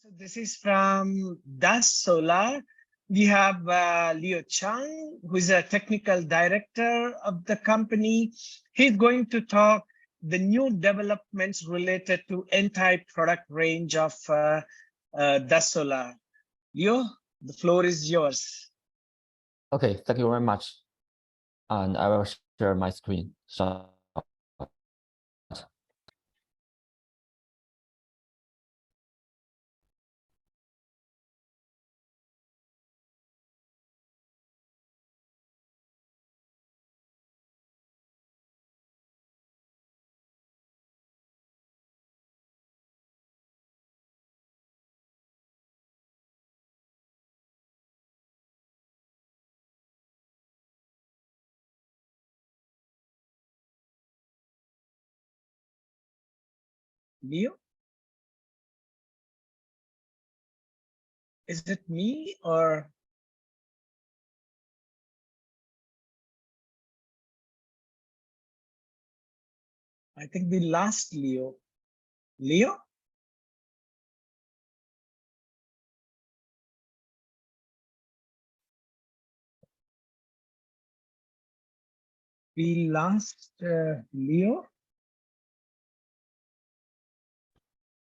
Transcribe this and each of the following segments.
So this is from DAS Solar. We have Leo Chang, who is a technical director of the company. He's going to talk the new developments related to N-type product range of DAS Solar. Leo, the floor is yours. Okay, thank you very much. And I will share my screen. Leo? Is it me or? I think we lost Leo. Leo? We lost Leo.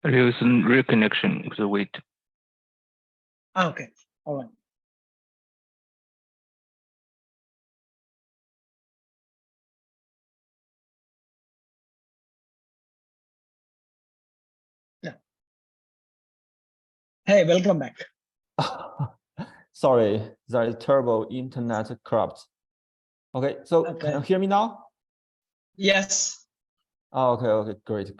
There is a reconnection, so wait. Okay, all right. Yeah. Hey, welcome back. Sorry, there is terrible internet corrupt. Okay, so can you hear me now? Yes. Oh, okay, great.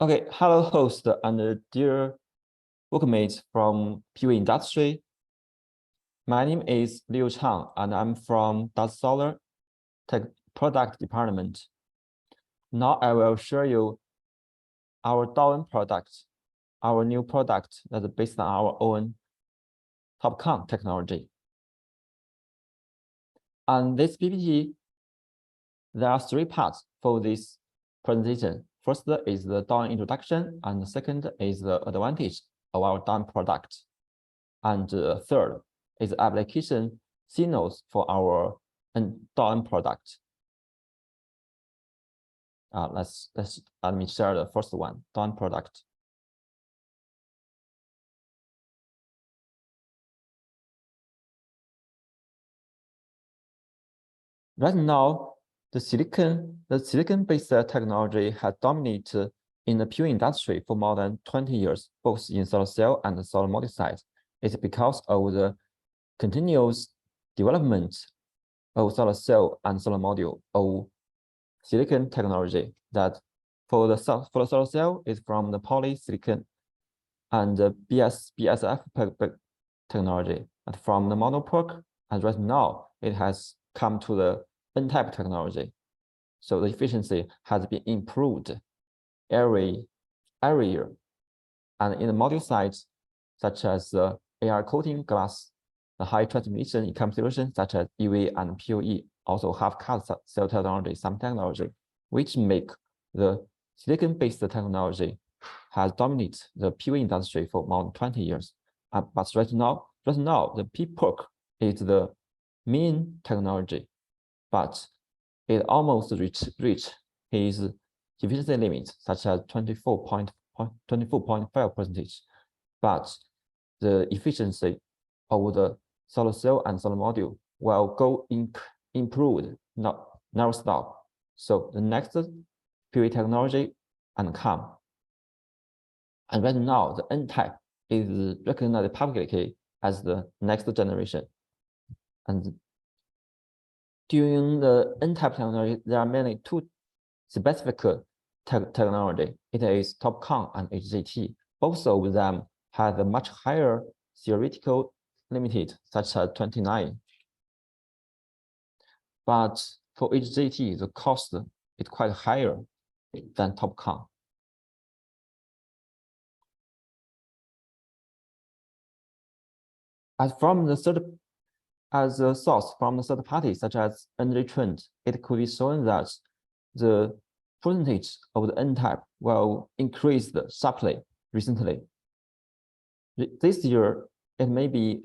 Okay, hello host and dear workmates from PV industry. My name is Liu Chang and I'm from DAON Solar Tech Product Department. Now I will show you our DAON product, our new product that is based on our own TOPCon technology. On this PPT, there are three parts for this presentation. First is the DAON introduction, and the second is the advantage of our DAON product. And third is application signals for our DAON product. Let me share the first one, DAON product. Right now, the silicon-based technology has dominated in the PV industry for more than 20 years, both in solar cell and solar module side. It's because of the continuous development of solar cell and solar module of silicon technology. That for the solar cell is from the polysilicon and the BSF technology, and from the monoPERC, and right now it has come to the N-type technology. So the efficiency has been improved every year. And in the module side, such as the AR coating glass, the high transmission encapsulation such as EV and PoE also have cut cell technology, some technology, which make the silicon-based technology has dominated the PV industry for more than 20 years. But right now, the PPERC is the main technology, but it almost reached its efficiency limit, such as 24.5%. But the efficiency of the solar cell and solar module will go improved, never stop. So the next PV technology and come. And right now, the N-type is recognized publicly as the next generation. And during the N-type technology, there are mainly two specific technology. It is TOPCon and HJT. Both of them have a much higher theoretical limit, such as 29. But for HJT, the cost is quite higher than TOPCon. As from the third as a source from the third party, such as energy trend, it could be shown that the percentage of the N-type will increase sharply recently. This year, it may be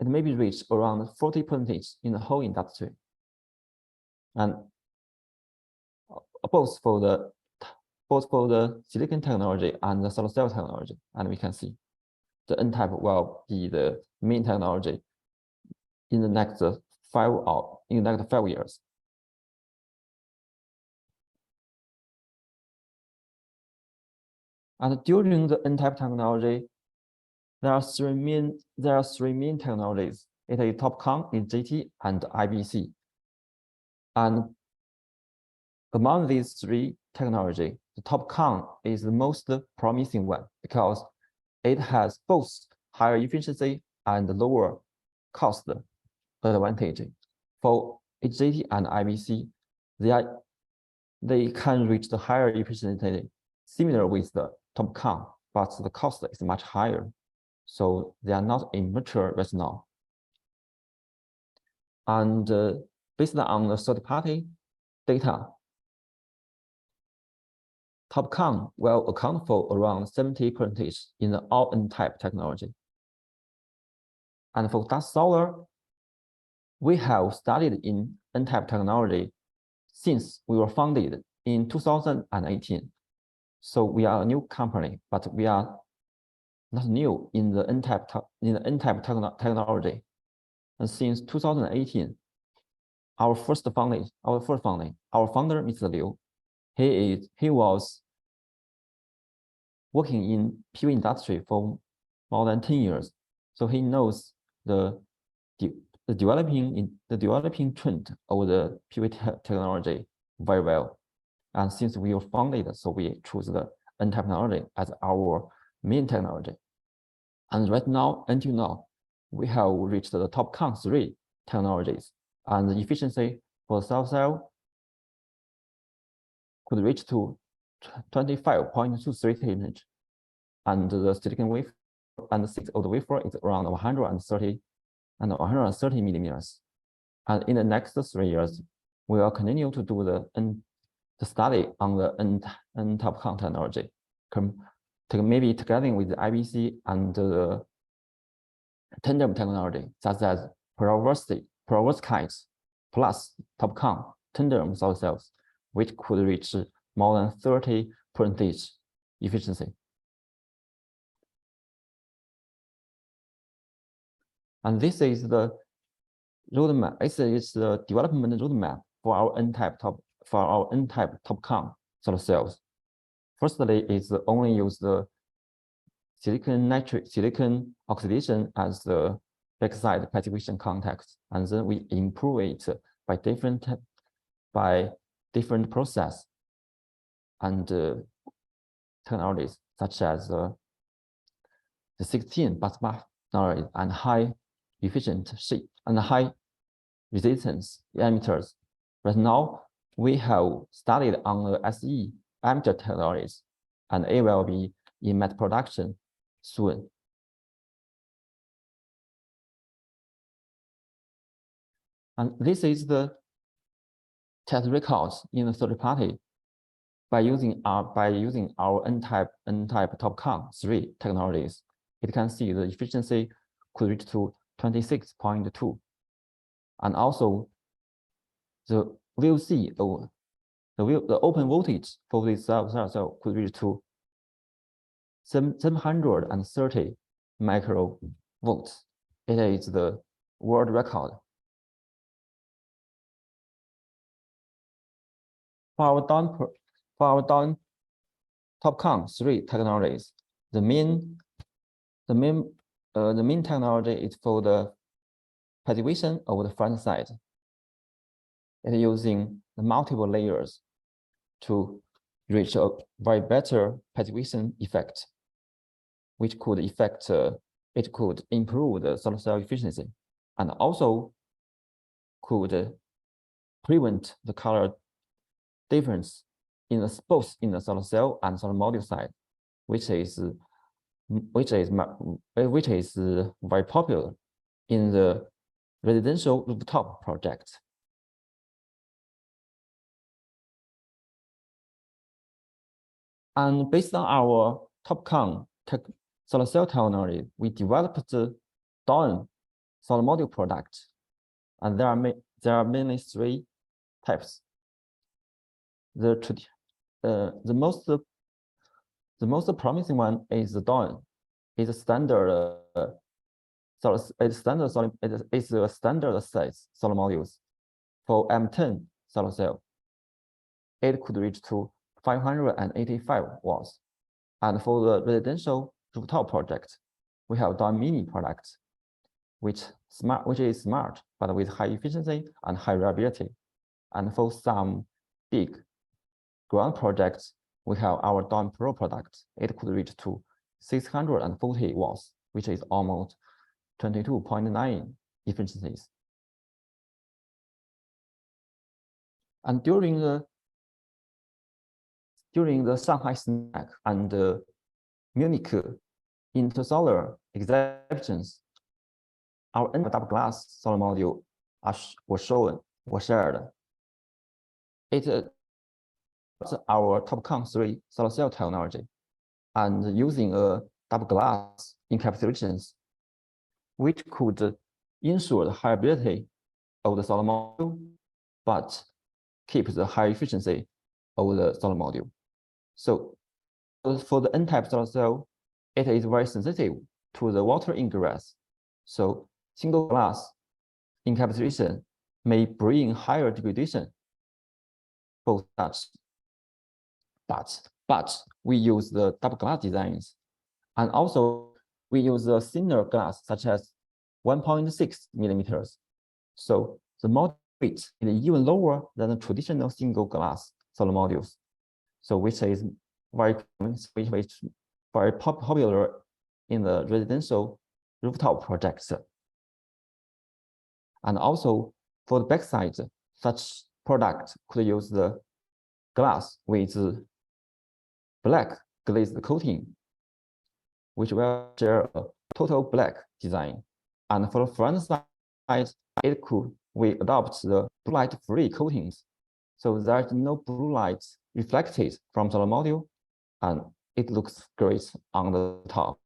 reached around 40% in the whole industry, and both for the silicon technology and the solar cell technology. And we can see the N-type will be the main technology in the next 5 years. And during the N-type technology, there are three main technologies. It is TOPCon, GT, and IBC. And among these three technologies, the TOPCon is the most promising one because it has both higher efficiency and lower cost advantage. For GT and IBC, they can reach the higher efficiency similar with the TOPCon, but the cost is much higher. So they are not immature right now. And based on the third-party data, TOPCon will account for around 70% in the all N-type technology. And for DAON Solar, we have studied in N-type technology since we were founded in 2018. So we are a new company, but we are not new in the N-type technology. And since 2018, our founder, Mr. Liu, he was working in PV industry for more than 10 years. So he knows the developing trend of the PV technology very well. And since we were founded, so we choose the N-type technology as our main technology. And right now, until now, we have reached the TOPCon 3 technologies, and the efficiency for solar cell could reach to 25.23%, and the silicon wafer and the 6 of the wafer is around 130 millimeters. And in the next 3 years, we will continue to do the study on the N-TOPCon technology, maybe together with the IBC and the tandem technology, such as perovskite+TOPCon tandem solar cells, which could reach more than 30% efficiency. And this is the roadmap. This is the development roadmap for our N-type TOPCon solar cells. Firstly, is only use the silicon oxidation as the backside passivation contact, and then we improve it by different process and technologies such as the 16 busbar and high efficient shape and high resistance emitters. Right now, we have studied on the SE emitter technologies, and it will be in mass production soon. And this is the test records in the third party by using our N-type TOPCon 3 technologies. It can see the efficiency could reach to 26.2, and also the VOC, the open voltage for this cell could reach to 730 microvolts. It is the world record. For our DAON TOPCon 3 technologies, the main technology is for the passivation of the front side. It is using the multiple layers to reach a very better passivation effect, which could improve the solar cell efficiency, and also could prevent the color difference in both in the solar cell and solar module side, which is very popular in the residential rooftop project. And based on our TOPCon solar cell technology, we developed the DAON solar module product. And there are mainly three types. The most promising one is the DAON. It's a standard standard size solar modules for M10 solar cell. It could reach to 585 watts. And for the residential rooftop project, we have DAON mini product, which is smart but with high efficiency and high reliability. And for some big ground projects, we have our DAON Pro product. It could reach to 640 watts, which is almost 22.9 efficiencies. And during the Shanghai SNEC and Munich Intersolar exhibitions, our double glass solar module was shared. It our TOPCon 3 solar cell technology and using a double glass encapsulations, which could ensure the high ability of the solar module, but keep the high efficiency of the solar module. So for the N-type solar cell, it is very sensitive to the water ingress. So single glass encapsulation may bring higher degradation for such. But we use the double glass designs, and also we use a thinner glass such as 1.6 millimeters. So the module weight is even lower than the traditional single glass solar modules. So which is very popular in the residential rooftop projects. And also for the backside, such product could use the glass with black glazed coating, which will share a total black design. And for the front side, we adopt the blue light free coatings. So there's no blue light reflected from solar module, and it looks great on the top.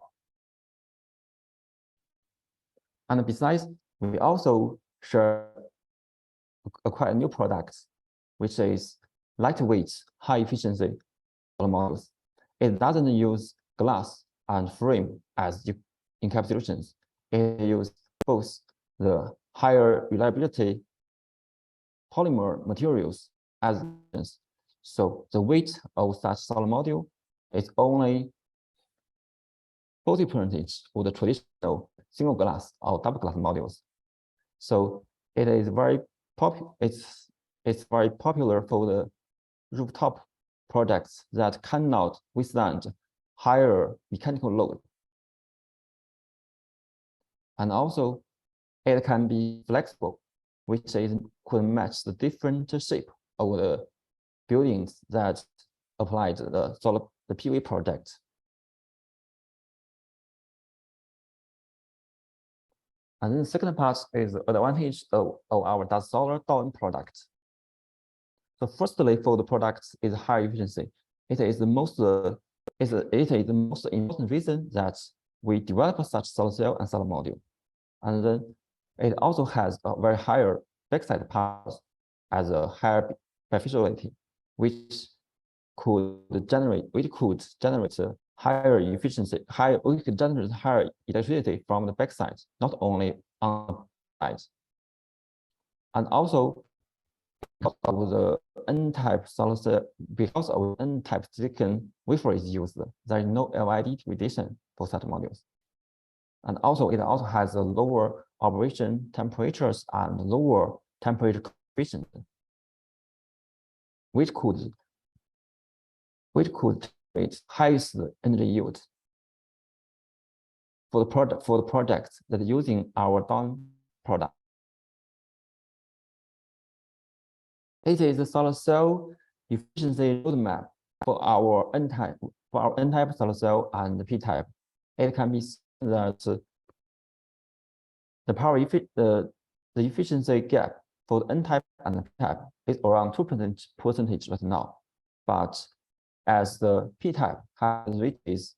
And besides, we also acquire new products, which is lightweight, high efficiency solar modules. It doesn't use glass and frame as encapsulations. It uses both the higher reliability polymer materials as. So the weight of such solar module is only 40% of the traditional single glass or double glass modules. So it is very it's very popular for the rooftop projects that cannot withstand higher mechanical load. And also it can be flexible, which could match the different shape of the buildings that applied the PV project. And then the second part is the advantage of our solar DAON product. So firstly, for the product is high efficiency. It is the most important reason that we develop such solar cell and solar module. And then it also has a very higher backside power as a higher beneficiality, which could generate higher efficiency, we could generate higher electricity from the backside, not only on the side. And also because of the N-type solar cell, because of N-type silicon wafer is used, there is no LID degradation for such modules. And also it also has a lower operation temperatures and lower temperature coefficient, which could create highest energy yield for the projects that are using our DAON product. It is a solar cell efficiency roadmap for our N-type solar cell and P-type. It can be seen that the the efficiency gap for the N-type and the P-type is around 2% right now. But as the P-type has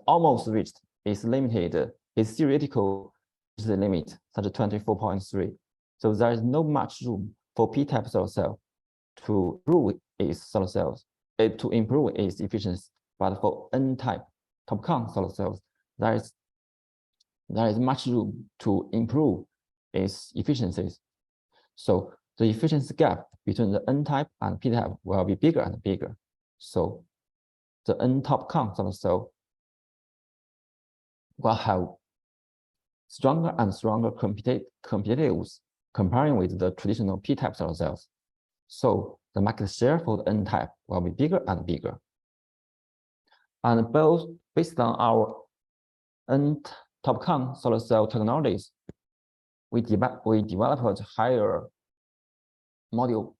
almost reached its limited, its theoretical limit, such as 24.3. So there is no much room for P-type solar cell to improve its solar cells, to improve its efficiency. But for N-type TOPCon solar cells, there is much room to improve its efficiencies. So the efficiency gap between the N-type and P-type will be bigger and bigger. So the N-TOPCon solar cell will have stronger and stronger competitiveness comparing with the traditional P-type solar cells. So the market share for the N-type will be bigger and bigger. And both based on our N-TOPCon solar cell technologies, we developed higher module.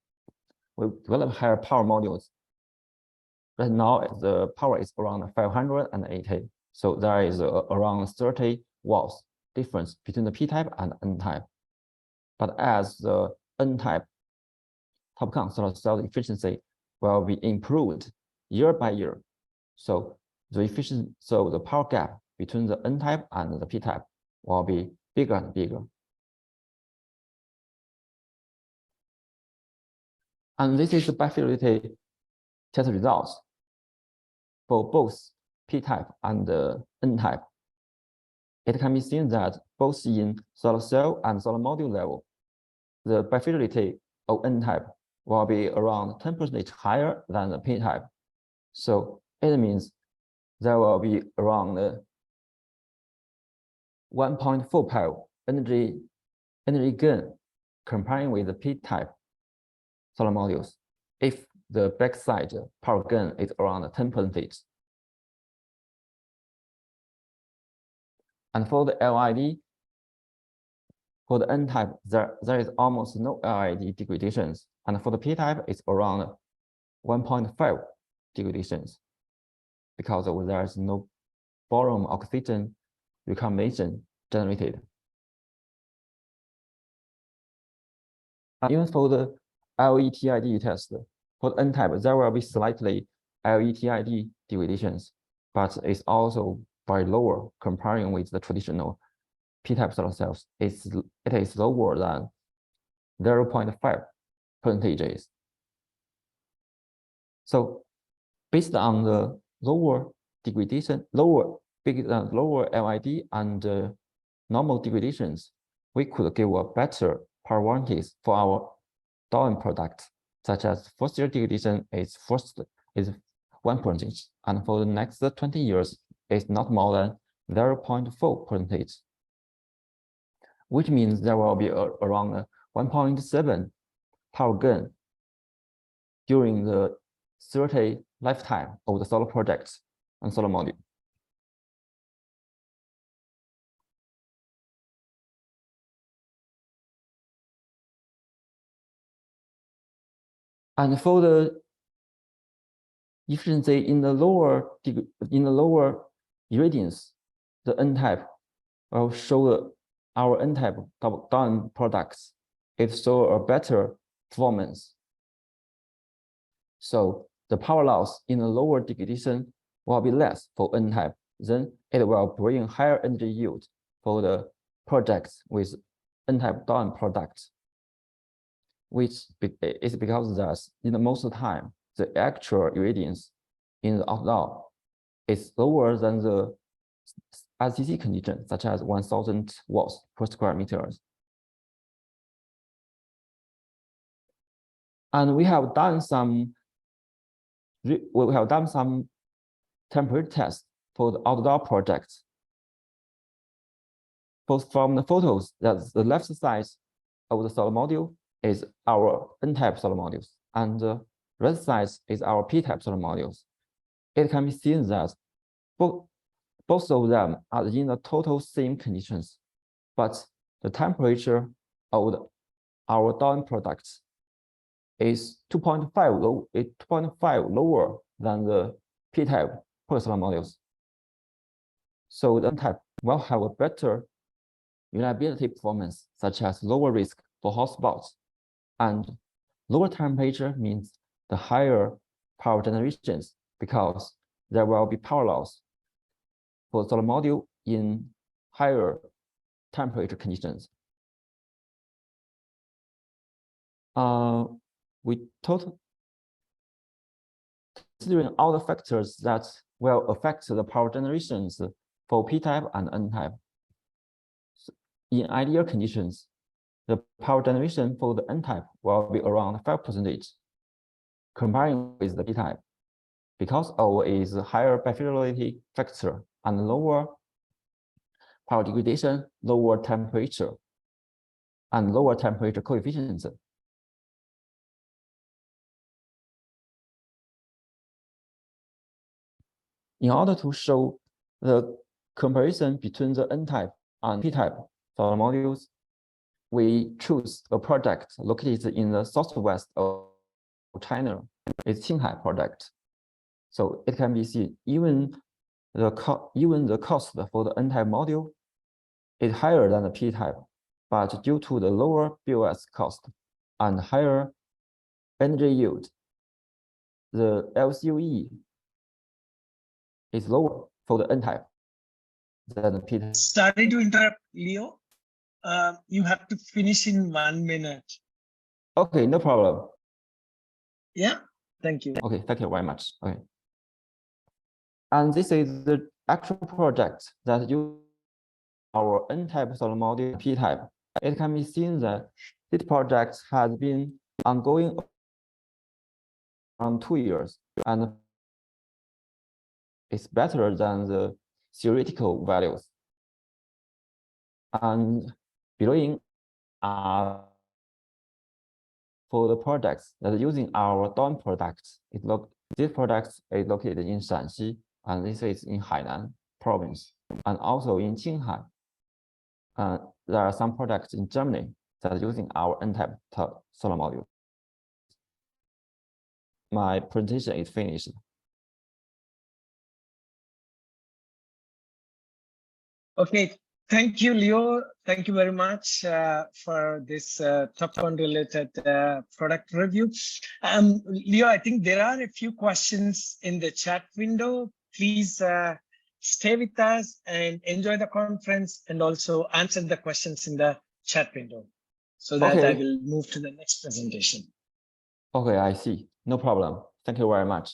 We developed higher power modules. Right now, the power is around 580. So there is around 30 watts difference between the P-type and N-type. But as the N-type TOPCon solar cell efficiency will be improved year by year, so the power gap between the N-type and the P-type will be bigger and bigger. And this is the bifidelity test results for both P-type and N-type. It can be seen that both in solar cell and solar module level, the bifidelity of N-type will be around 10% higher than the P-type. So it means there will be around 1.4 power energy gain comparing with the P-type solar modules if the backside power gain is around 10%. And for the LID, for the N-type, there is almost no LID degradations. And for the P-type, it's around 1.5 degradations because there is no boron oxygen recombination generated. And even for the LETID test, for the N-type, there will be slightly LETID degradations, but it's also very lower comparing with the traditional P-type solar cells. It is lower than 0.5%. So based on the lower degradation, lower LID and normal degradations, we could give a better power warranties for our DAON products, such as first year degradation is 1%, and for the next 20 years, it's not more than 0.4%, which means there will be around 1.7 power gain during the 30 lifetime of the solar projects and solar module. And for the efficiency in the lower irradiance, the N-type will show our N-type DAON products. It show a better performance. So the power loss in the lower degradation will be less for N-type. Then it will bring higher energy yield for the projects with N-type DAON products, which is because that in the most of the time, the actual irradiance in the outdoor is lower than the RCC condition, such as 1000 watts per square meters. And we have done some temperature tests for the outdoor projects. Both from the photos, that the left side of the solar module is our N-type solar modules, and the right side is our P-type solar modules. It can be seen that both of them are in the total same conditions, but the temperature of our DAON products is 2.5 lower than the P-type solar modules. So the N-type will have a better reliability performance, such as lower risk for hotspots, and lower temperature means the higher power generations because there will be power loss for the solar module in higher temperature conditions. Considering all the factors that will affect the power generations for P-type and N-type. In ideal conditions, the power generation for the N-type will be around 5% comparing with the P-type, because of its higher bifaciality factor and lower power degradation, lower temperature, and lower temperature coefficients. In order to show the comparison between the N-type and P-type solar modules, we choose a project located in the southwest of China. It's Qinghai project. So it can be seen even the cost for the N-type module is higher than the P-type, but due to the lower BOS cost and higher energy yield, the LCOE is lower for the N-type than the P-type. Sorry to interrupt, Leo. You have to finish in 1 minute. Okay, no problem. Yeah, thank you. Okay, thank you very much. Okay. And this is the actual project that uses our N-type solar module P-type. It can be seen that this project has been ongoing around 2 years, and it's better than the theoretical values. And below for the projects that are using our DAON products, this product is located in Shanxi, and this is in Hainan province, and also in Qinghai. There are some products in Germany that are using our N-type solar module. My presentation is finished. Okay, thank you, Leo. Thank you very much for this TOPCon related product review. Leo, I think there are a few questions in the chat window. Please stay with us and enjoy the conference, and also answer the questions in the chat window, so that I will move to the next presentation. Okay, I see. No problem. Thank you very much.